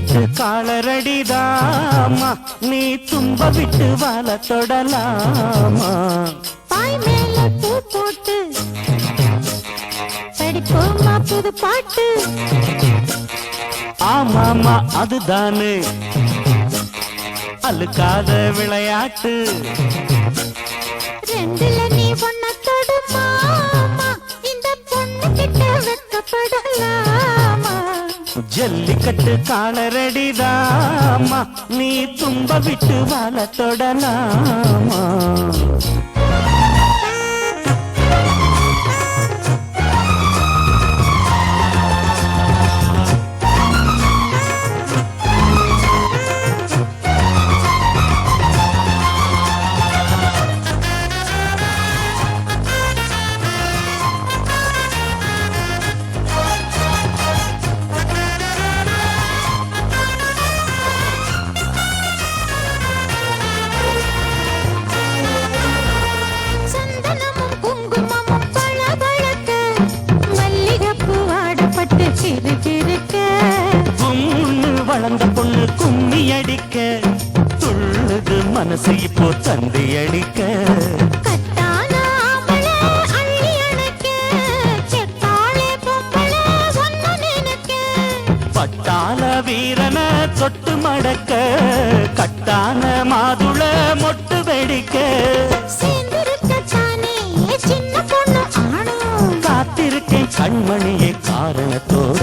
ஜல்லிக்கட்டு காலரடிதாமா நீ தும்ப விட்டு வாழ தொடலாமா பாய் மேல பூ போட்டு படிப்போமா புது பாட்டு ஆமாமா அதுதானே அழுக்காத விளையாட்டு ரெண்டுல நீ ஒன்ன தொடுமா இந்த பொண்ணு கிட்ட வெக்கப்படலாமா ஜல்லிக்கட்டு காலரடிதாமா நீ தும்ப விட்டு வாழ தொடலாமா வளர்ந்த பொண்ணு கும்மி அடிக்க துள்ளுது மனசு இப்போ தந்தி அடிக்க பட்டாள வீரன தொட்டு மடக்க கட்டான மாதுள மொட்டு வெடிக்க காத்திருக்கேன் கண்மணியே காரணத்தோட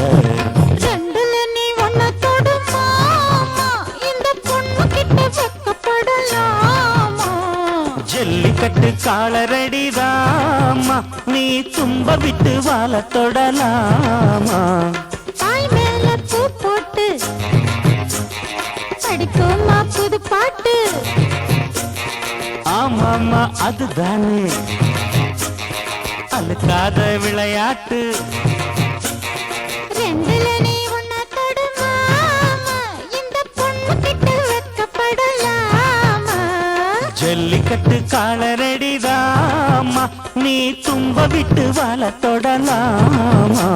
ஜல்லிக்கட்டு காலரடிதாமா நீ தும்ப விட்டு வாழ தொடலாமா பாய் மேல பூ போட்டு படிப்போமா புது பாட்டு ஆமாமா அதுதானே அழுக்காத விளையாட்டு ரெண்டுல நீ ஒன்ன தொடுமா இந்த பொண்ணு கிட்ட வெக்கப்படலாமா ஜல்லிக்கட்டு காலரடிதாமா நீ தும்ப விட்டு வாழ தொடலாமா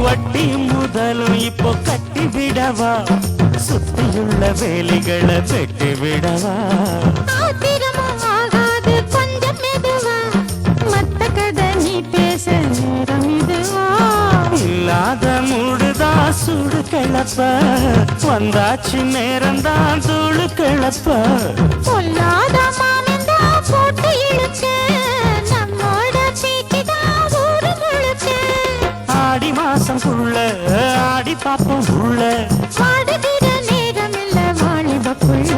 வட்டி முதலும் இப்போ கட்டி விடவா சுத்தியுள்ள வேலிகளை வெட்டி விடவா கொஞ்சம் மெதுவா மத்த கதை நீ பேச நேரம் இதுவா இல்லாத மூடுதா சுடு கிளப்ப வந்தாச்சு நேரம்தான் தூளு கிளப்ப பொல்லாத மாமந்தா போட்டு இழுக்க நம்மோட பேட்டிதான் ஊரு முழுக்க ஆடி மாசம் புள்ள ஆடி பாப்போம் உள்ள பாடுகிற நேரம் இல்ல வாலிப புள்ள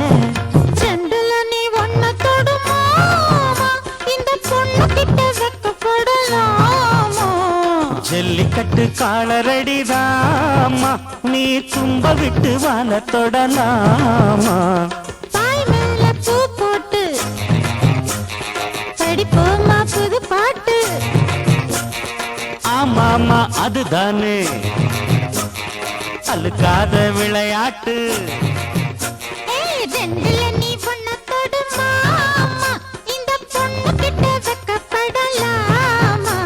ரெண்டுல நீ ஒன்ன தொடுமா இந்த பொண்ணு கிட்ட வெக்கப்படலாமா ஜல்லிக்கட்டு காலரடிதாமா நீ தும்ப விட்டு வாழ தொடலாமா பாய் மேல பூ போட்டு படிப்போமா புது பாட்டு ஆமாமா அதுதானே அழுக்காத விளையாட்டு ரெண்டுல நீ ஒன்ன தொடுமா இந்த பொண்ணு கிட்ட வெக்கப்படலாமா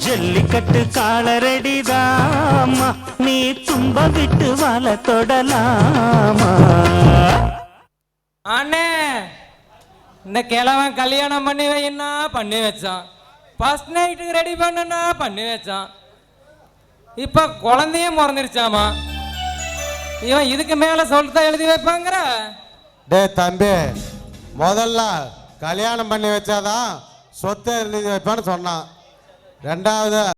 ஜல்லிக்கட்டு காலரடிதாமா நீ தும்ப விட்டு வாழ தொடலாமா அண்ணே இந்த கிழவன் கல்யாணம் பண்ணி வைன்னா பண்ணி வச்சான் ஃபர்ஸ்ட் நைட்டுக்கு ரெடி பண்ணுன்னா பண்ணி வச்சான் இப்போ குழந்தையும் பிறந்துருச்சாமா இவன் இதுக்கு மேலே சொல்லிட்டு எழுதி வைப்பாங்கிற டே தம்பி முதல்ல கல்யாணம் பண்ணி வச்சாதான் சொத்தை எழுதி வைப்பான்னு சொன்னான் ரெண்டாவது